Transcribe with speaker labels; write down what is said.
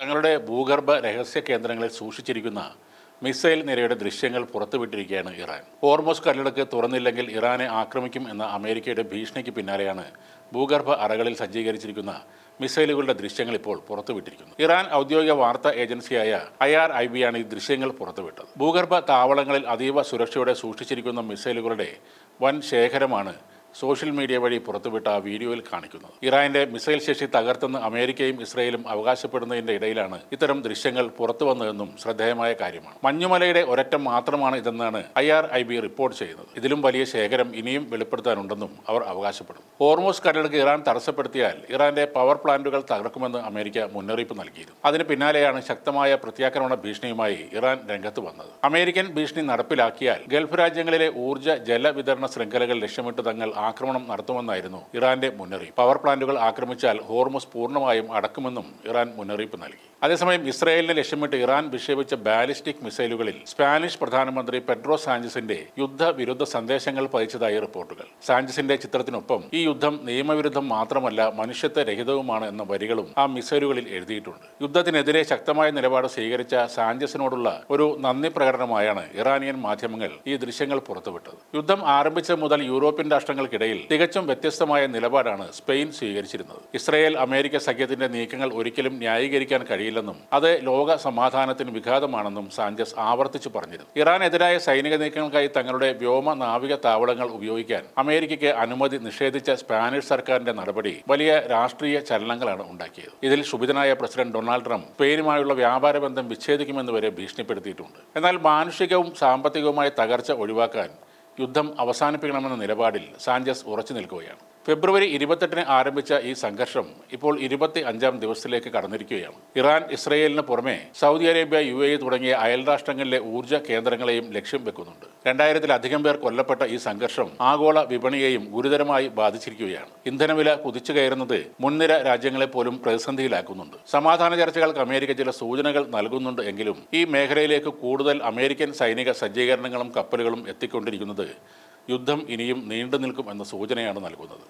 Speaker 1: തങ്ങളുടെ ഭൂഗർഭ രഹസ്യ കേന്ദ്രങ്ങളിൽ സൂക്ഷിച്ചിരിക്കുന്ന മിസൈൽ നിരയുടെ ദൃശ്യങ്ങൾ പുറത്തുവിട്ടിരിക്കുകയാണ് ഇറാൻ. ഹോർമോസ് കടലിടുക്ക് തുറന്നില്ലെങ്കിൽ ഇറാനെ ആക്രമിക്കും എന്ന അമേരിക്കയുടെ ഭീഷണിക്ക് പിന്നാലെയാണ് ഭൂഗർഭ അറകളിൽ സജ്ജീകരിച്ചിരിക്കുന്ന മിസൈലുകളുടെ ദൃശ്യങ്ങൾ ഇപ്പോൾ പുറത്തുവിട്ടിരിക്കുന്നത്. ഇറാൻ ഔദ്യോഗിക വാർത്താ ഏജൻസിയായ IRIB ആണ് ഈ ദൃശ്യങ്ങൾ പുറത്തുവിട്ടത്. ഭൂഗർഭ താവളങ്ങളിൽ അതീവ സുരക്ഷയോടെ സൂക്ഷിച്ചിരിക്കുന്ന മിസൈലുകളുടെ വൻ ശേഖരമാണ് സോഷ്യൽ മീഡിയ വഴി പുറത്തുവിട്ട ആ വീഡിയോയിൽ കാണിക്കുന്നത്. ഇറാന്റെ മിസൈൽ ശേഷി തകർത്തെന്ന് അമേരിക്കയും ഇസ്രയേലും അവകാശപ്പെടുന്നതിന്റെ ഇടയിലാണ് ഇത്തരം ദൃശ്യങ്ങൾ പുറത്തു വന്നതെന്നും ശ്രദ്ധേയമായ കാര്യമാണ്. മഞ്ഞുമലയുടെ ഒരറ്റം മാത്രമാണ് ഇതെന്നാണ് IRIB റിപ്പോർട്ട് ചെയ്യുന്നത്. ഇതിലും വലിയ ശേഖരം ഇനിയും വെളിപ്പെടുത്താനുണ്ടെന്നും അവർ അവകാശപ്പെടുന്നു. ഹോർമോസ് കടലിടുക്ക് ഇറാൻ തടസ്സപ്പെടുത്തിയാൽ ഇറാന്റെ പവർ പ്ലാന്റുകൾ തകർക്കുമെന്ന് അമേരിക്ക മുന്നറിയിപ്പ് നൽകിയിരുന്നു. അതിന് പിന്നാലെയാണ് ശക്തമായ പ്രത്യാക്രമണ ഭീഷണിയുമായി ഇറാൻ രംഗത്ത് വന്നത്. അമേരിക്കൻ ഭീഷണി നടപ്പിലാക്കിയാൽ ഗൾഫ് രാജ്യങ്ങളിലെ ഊർജ്ജ ജലവിതരണ ശൃംഖലകൾ ലക്ഷ്യമിട്ട് തങ്ങൾ ആക്രമണം നടത്തുമെന്നായിരുന്നു ഇറാന്റെ മുന്നറിയിപ്പ്. പവർ പ്ലാന്റുകൾ ആക്രമിച്ചാൽ ഹോർമുസ് പൂർണ്ണമായും അടക്കുമെന്നും ഇറാൻ മുന്നറിയിപ്പ് നൽകി. അതേസമയം ഇസ്രയേലിനെ ലക്ഷ്യമിട്ട് ഇറാൻ വിക്ഷേപിച്ച ബാലിസ്റ്റിക് മിസൈലുകളിൽ സ്പാനിഷ് പ്രധാനമന്ത്രി പെഡ്രോ സാഞ്ചസിന്റെ യുദ്ധവിരുദ്ധ സന്ദേശങ്ങൾ പതിച്ചതായി റിപ്പോർട്ടുകൾ. സാഞ്ചസിന്റെ ചിത്രത്തിനൊപ്പം ഈ യുദ്ധം നിയമവിരുദ്ധം മാത്രമല്ല മനുഷ്യത്വരഹിതവുമാണ് എന്ന വരികളും ആ മിസൈലുകളിൽ എഴുതിയിട്ടുണ്ട്. യുദ്ധത്തിനെതിരെ ശക്തമായ നിലപാട് സ്വീകരിച്ച സാഞ്ചസിനോടുള്ള ഒരു നന്ദി പ്രകടനമായാണ് ഇറാനിയൻ മാധ്യമങ്ങൾ ഈ ദൃശ്യങ്ങൾ പുറത്തുവിട്ടത്. യുദ്ധം ആരംഭിച്ച മുതൽ യൂറോപ്യൻ രാഷ്ട്രങ്ങൾക്കിടയിൽ തികച്ചും വ്യത്യസ്തമായ നിലപാടാണ് സ്പെയിൻ സ്വീകരിച്ചിരുന്നത്. ഇസ്രയേൽ അമേരിക്ക സഖ്യത്തിന്റെ നീക്കങ്ങൾ ഒരിക്കലും ന്യായീകരിക്കാൻ കഴിയില്ലെന്നും അത് ലോക സമാധാനത്തിന് വിഘാതമാണെന്നും സാഞ്ചസ് ആവർത്തിച്ചു പറഞ്ഞിരുന്നു. ഇറാനെതിരായ സൈനിക നീക്കങ്ങൾക്കായി തങ്ങളുടെ വ്യോമ നാവിക താവളങ്ങൾ ഉപയോഗിക്കാൻ അമേരിക്കയ്ക്ക് അനുമതി നിഷേധിച്ച സ്പാനിഷ് സർക്കാരിന്റെ നടപടി വലിയ രാഷ്ട്രീയ ചലനങ്ങളാണ് ഉണ്ടാക്കിയത്. ഇതിൽ ക്ഷുഭിതനായ പ്രസിഡന്റ് ഡൊണാൾഡ് ട്രംപ് സ്പെയിനുമായുള്ള വ്യാപാര ബന്ധം വിച്ഛേദിക്കുമെന്ന് വരെ ഭീഷണിപ്പെടുത്തിയിട്ടുണ്ട്. എന്നാൽ മാനുഷികവും സാമ്പത്തികവുമായ തകർച്ച ഒഴിവാക്കാൻ യുദ്ധം അവസാനിപ്പിക്കണമെന്ന നിലപാടിൽ സാഞ്ചസ് ഉറച്ചു നിൽക്കുകയാണ്. ഫെബ്രുവരി 28-ന് ആരംഭിച്ച ഈ സംഘർഷം ഇപ്പോൾ 25-ാം ദിവസത്തിലേക്ക് കടന്നിരിക്കുകയാണ്. ഇറാൻ ഇസ്രയേലിന് പുറമെ സൗദി അറേബ്യ, UAE തുടങ്ങിയ അയൽരാഷ്ട്രങ്ങളിലെ ഊർജ്ജ കേന്ദ്രങ്ങളെയും ലക്ഷ്യം വെക്കുന്നുണ്ട്. 2000-ലധികം പേർ കൊല്ലപ്പെട്ട ഈ സംഘർഷം ആഗോള വിപണിയെയും ഗുരുതരമായി ബാധിച്ചിരിക്കുകയാണ്. ഇന്ധനവില കുതിച്ചു കയറുന്നത് മുൻനിര രാജ്യങ്ങളെ പോലും പ്രതിസന്ധിയിലാക്കുന്നുണ്ട്. സമാധാന ചർച്ചകൾക്ക് അമേരിക്ക ചില സൂചനകൾ നൽകുന്നുണ്ട് എങ്കിലും ഈ മേഖലയിലേക്ക് കൂടുതൽ അമേരിക്കൻ സൈനിക സജ്ജീകരണങ്ങളും കപ്പലുകളും എത്തിക്കൊണ്ടിരിക്കുന്നത് യുദ്ധം ഇനിയും നീണ്ടു നിൽക്കും എന്ന സൂചനയാണ് നൽകുന്നത്.